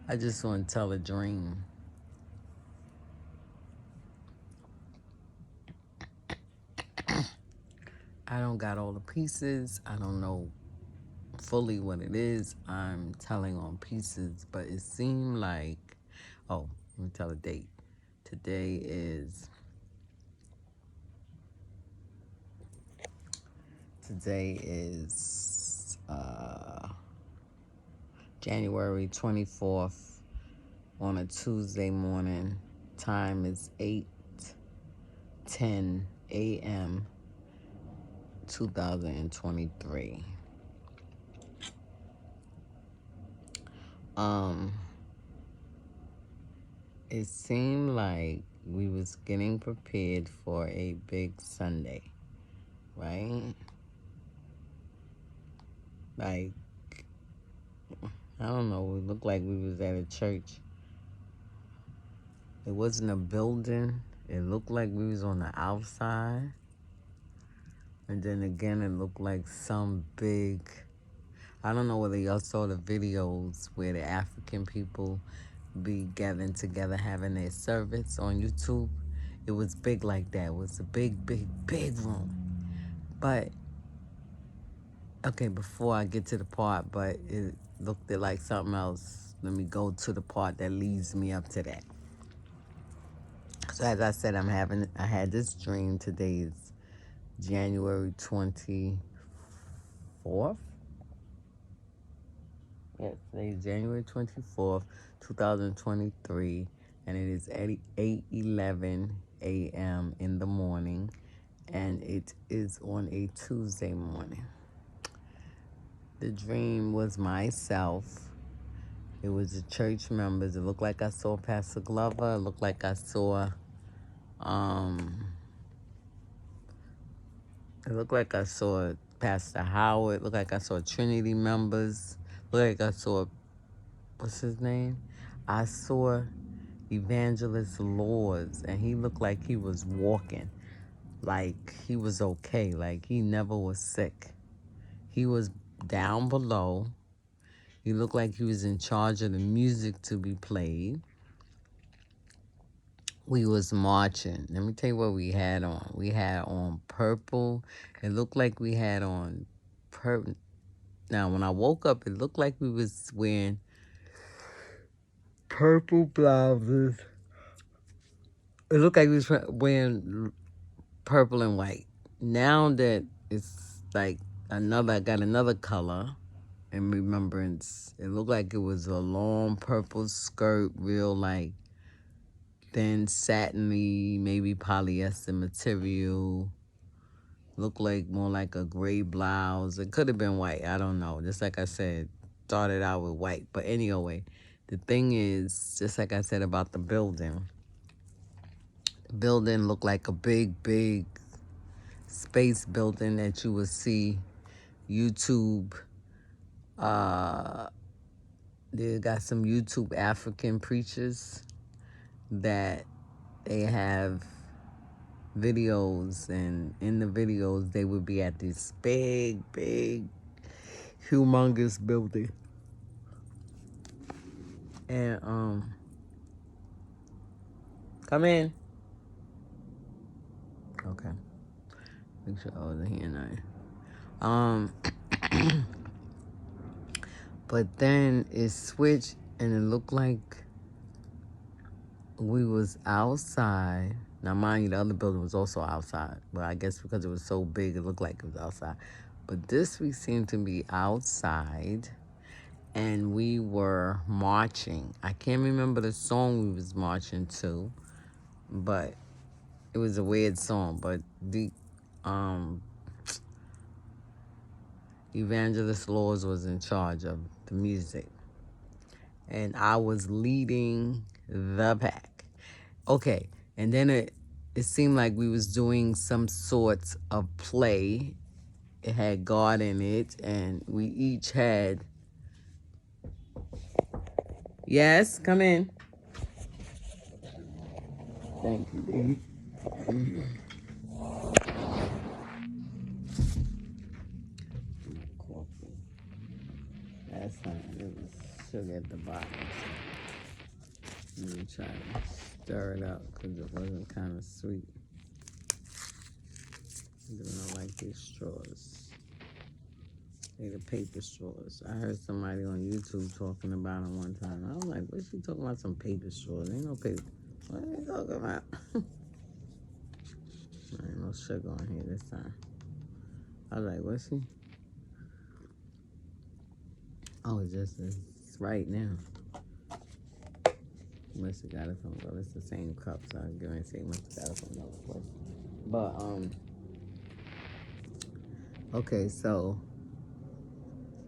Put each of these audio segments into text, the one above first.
I just want to tell a dream. I don't got all the pieces. I don't know fully what it is. I'm telling on pieces, but it seemed like, oh, let me tell a date. Today is January 24th on a Tuesday morning. Time is 8:10 a.m. 2023. Um, it seemed like we was getting prepared for a big Sunday, right? Like, I don't know, it looked like we was at a church. It wasn't a building. It looked like we was on the outside. And then again, it looked like some big, I don't know whether y'all saw the videos where the African people be gathering together having their service on YouTube. It was big like that. It was a big, big, big room. But, okay, before I get to the part, but it looked like something else. Let me go to the part that leads me up to that. So as I said, I had this dream. Today's January 24th. Yes, today's January 24th, 2023, and it is 8:11 a.m. in the morning, and it is on a Tuesday morning. The dream was myself. It was the church members. It looked like I saw Pastor Glover. It looked like um, I saw Pastor Howard. It looked like I saw Trinity members. It looked like I saw, what's his name? I saw Evangelist Lords, and he looked like he was walking, like he was okay, like he never was sick. He was down below. He looked like he was in charge of the music to be played. We was marching. Let me tell you what we had on. We had on purple. It looked like we had on purple. Now, when I woke up, it looked like we was wearing purple blouses. It looked like we was wearing purple and white. Now that it's like I got another color in remembrance. It looked like it was a long purple skirt, real like thin, satiny, maybe polyester material. Looked like more like a gray blouse. It could have been white. I don't know. Just like I said, started out with white. But anyway, the thing is, just like I said about the building looked like a big, big space building that you would see YouTube. They got some YouTube African preachers that they have videos, and in the videos they would be at this big, big, humongous building. And come in. Okay. Make sure I wasn't here now. But then it switched and it looked like we was outside. Now, mind you, the other building was also outside. But I guess because it was so big, it looked like it was outside. But this we seemed to be outside, and we were marching. I can't remember the song we was marching to, but it was a weird song. But the Evangelist Laws was in charge of the music, and I was leading the pack. Okay, and then it seemed like we was doing some sorts of play. It had God in it, and we each had. Yes, come in. Thank you, baby. Coffee. That's fine. It was sugar at the bottom. Let me try to stir it up because it wasn't kind of sweet. I do not like these straws. They the paper straws. I heard somebody on YouTube talking about them one time. I was like, what's she talking about? Some paper straws. Ain't no paper. What are they talking about? There ain't no sugar on here this time. I was like, what's she? Oh, it's right now. Must have got it from, well, it's the same cup, so I'm going to say must have got it from another place. But, okay, so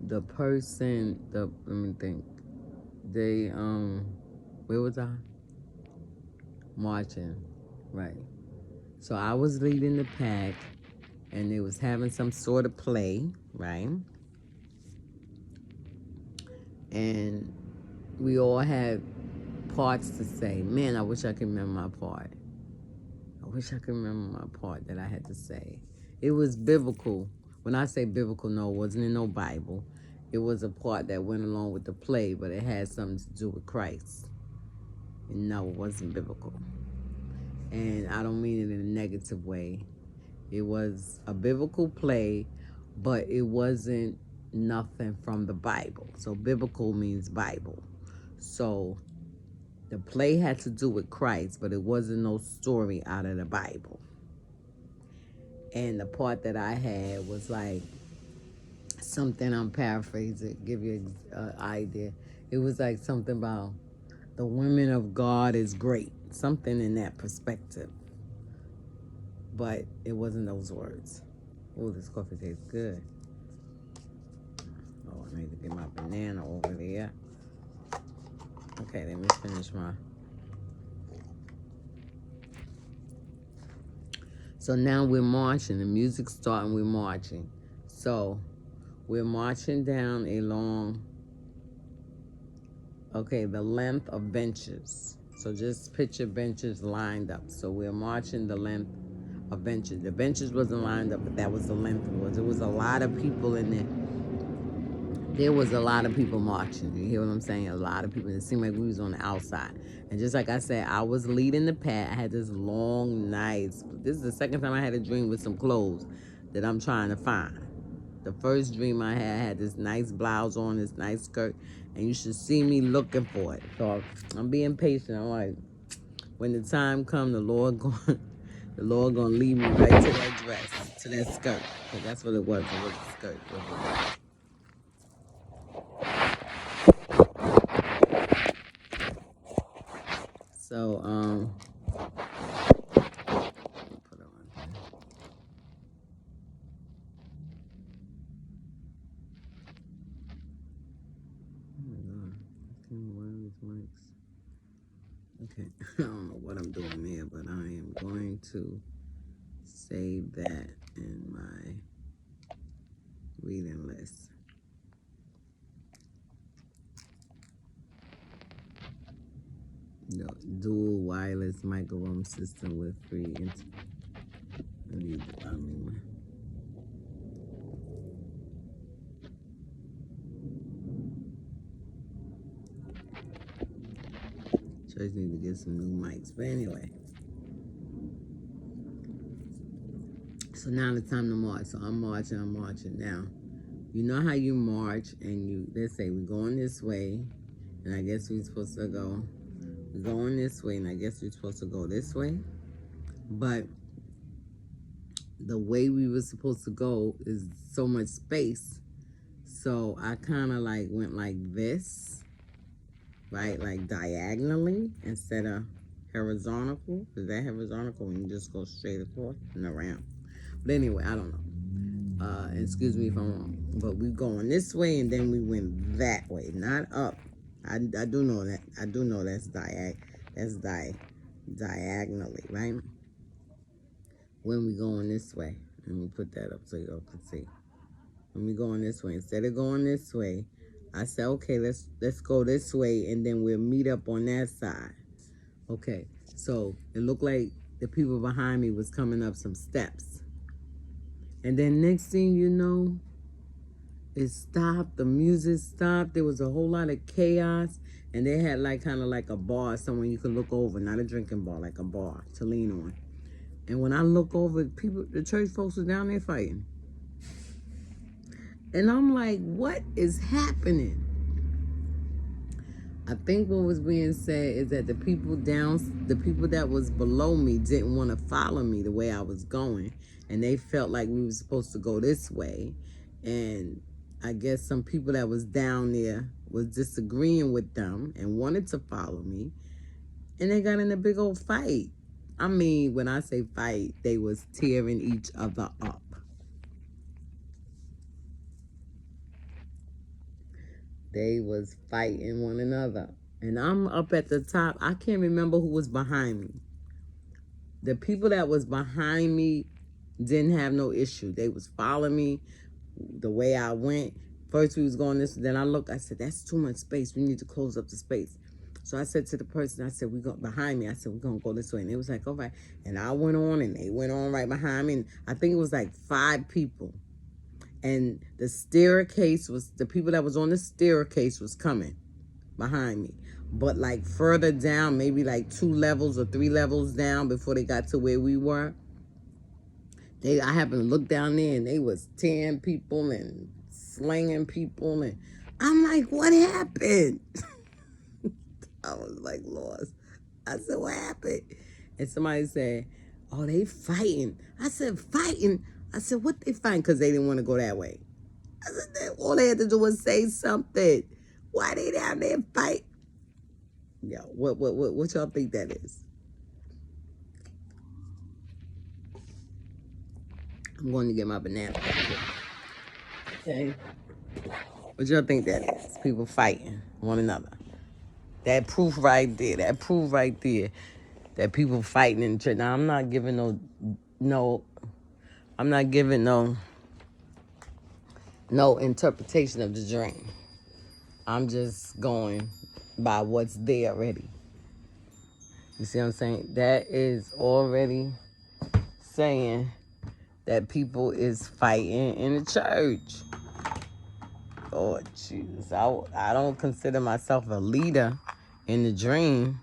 the person, let me think. They, where was I? Marching, right. So I was leading the pack, and they was having some sort of play, right? And we all had parts to say. Man, I wish I could remember my part. I wish I could remember my part that I had to say. It was biblical. When I say biblical, no, it wasn't in no Bible. It was a part that went along with the play, but it had something to do with Christ. And no, it wasn't biblical. And I don't mean it in a negative way. It was a biblical play, but it wasn't nothing from the Bible. So biblical means Bible. So the play had to do with Christ, but it wasn't no story out of the Bible. And the part that I had was like something, I'm paraphrasing, give you an idea. It was like something about the women of God is great. Something in that perspective. But it wasn't those words. Oh, this coffee tastes good. Oh, I need to get my banana over there. Okay, let me finish my... So now we're marching. The music's starting, we're marching. So we're marching down a long, the length of benches. So just picture benches lined up. So we're marching the length of benches. The benches wasn't lined up, but that was the length it was. There was a lot of people in there. There was a lot of people marching. You hear what I'm saying? A lot of people. It seemed like we was on the outside. And just like I said, I was leading the pack. I had this long, nice... This is the second time I had a dream with some clothes that I'm trying to find. The first dream I had this nice blouse on, this nice skirt, and you should see me looking for it. So I'm being patient. I'm like, when the time comes, the Lord gonna lead me right to that dress, to that skirt. Because that's what it was. It was a skirt. It was a dress. So, put it on here. Oh my God, I can't wireless mics. Okay, I don't know what I'm doing there, but I am going to save that in my reading list. No, dual wireless microphone system with free Church need to get some new mics. But anyway. So now it's time to march. So I'm marching. Now, you know how you march and let's say we're going this way, and I guess we're supposed to go. We're going this way, and I guess we're supposed to go this way. But the way we were supposed to go is so much space. So I kind of like went like this, right? Like diagonally instead of horizontal. Is that horizontal when you just go straight across and around? But anyway, I don't know. Excuse me if I'm wrong. But we going this way and then we went that way, not up. I do know that. I do know that's diagonally, right? When we going this way. Let me put that up so y'all can see. When we going this way, instead of going this way, I said, okay, let's go this way and then we'll meet up on that side. Okay, so it looked like the people behind me was coming up some steps. And then next thing you know, it stopped. The music stopped. There was a whole lot of chaos. And they had like kind of like a bar somewhere you could look over, not a drinking bar, like a bar to lean on. And when I look over, the church folks was down there fighting. And I'm like, what is happening? I think what was being said is that the people that was below me didn't want to follow me the way I was going. And they felt like we were supposed to go this way. And I guess some people that was down there was disagreeing with them and wanted to follow me. And they got in a big old fight. I mean, when I say fight, they was tearing each other up. They was fighting one another. And I'm up at the top. I can't remember who was behind me. The people that was behind me didn't have no issue. They was following me the way I went. First we was going this, then I looked, I said, that's too much space. We need to close up the space. So I said to the person, I said, we go behind me. I said, we're going to go this way. And it was like, all right. And I went on and they went on right behind me. And I think it was like 5 people. And the staircase was, the people that was on the staircase was coming behind me. But like further down, maybe like 2 levels or 3 levels down before they got to where we were, I happened to look down there and they was tearing people and slinging people. And I'm like, what happened? I was like lost. I said, what happened? And somebody said, oh, they fighting. I said, fighting? I said, what they fighting? Because they didn't want to go that way. I said, all they had to do was say something. Why they down there fight? Yo, what y'all think that is? I'm going to get my banana. Okay. What y'all think that is? People fighting one another. That proof right there. That proof right there. That people fighting in the church. Now I'm not giving I'm not giving no interpretation of the dream. I'm just going by what's there already. You see what I'm saying? That is already saying that people is fighting in the church. Oh, Jesus. I don't consider myself a leader in the dream.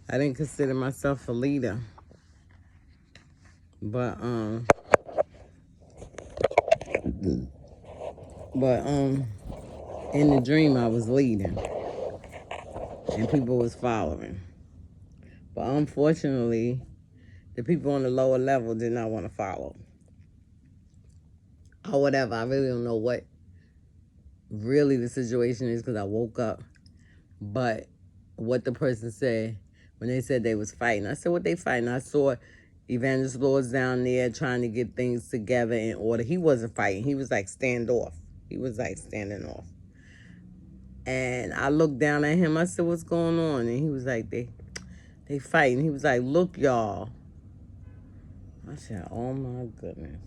I didn't consider myself a leader. But in the dream I was leading and people was following. But unfortunately, the people on the lower level did not want to follow. Or whatever. I really don't know what really the situation is because I woke up. But what the person said when they said they was fighting, I said, what they fighting? I saw Evangelist Lords down there trying to get things together in order. He wasn't fighting. He was like standoff. He was like standing off. And I looked down at him. I said, what's going on? And he was like, they fighting. He was like, look, y'all. I said, oh, my goodness.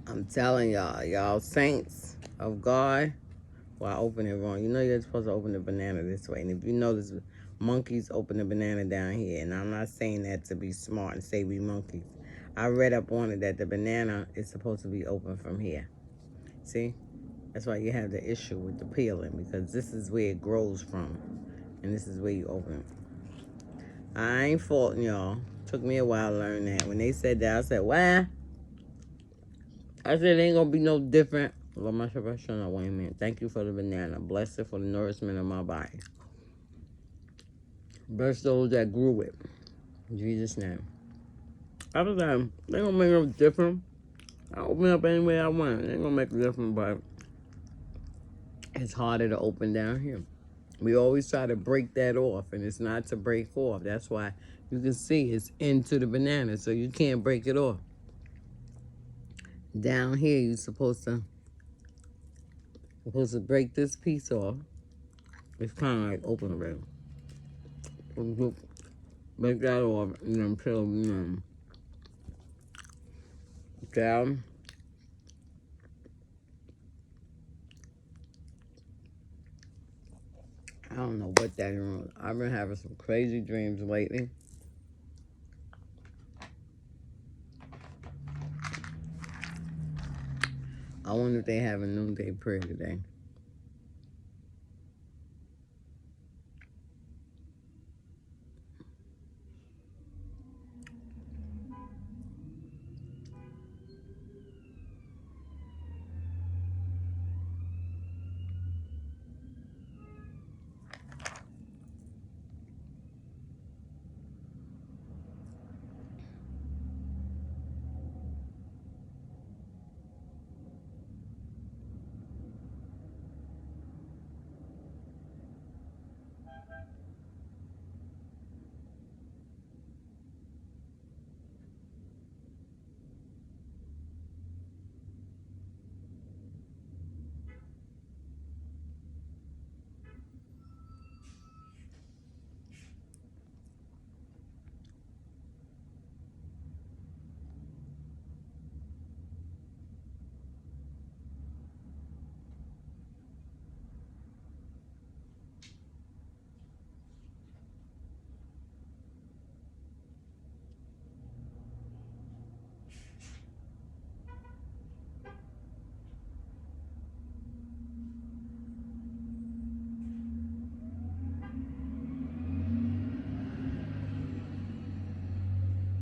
I'm telling y'all saints of God. Well, I opened it wrong. You know you're supposed to open the banana this way. And if you notice, monkeys open the banana down here. And I'm not saying that to be smart and say we monkeys. I read up on it that the banana is supposed to be open from here. See? That's why you have the issue with the peeling, because this is where it grows from. And this is where you open it. I ain't faulting y'all. Took me a while to learn that. When they said that, I said, what? I said it ain't gonna be no different. Lord, my Shabbat wait a minute. Thank you for the banana. Bless it for the nourishment of my body. Bless those that grew it. In Jesus' name. Other than they gonna make no difference. I open up any way I want. It ain't gonna make a difference, but it's harder to open down here. We always try to break that off, and it's not to break off. That's why you can see it's into the banana, so you can't break it off. Down here, you're supposed to break this piece off. It's kind of like open already. Break that off and then peel down. I don't know what that is. I've been having some crazy dreams lately. I wonder if they have a noonday prayer today.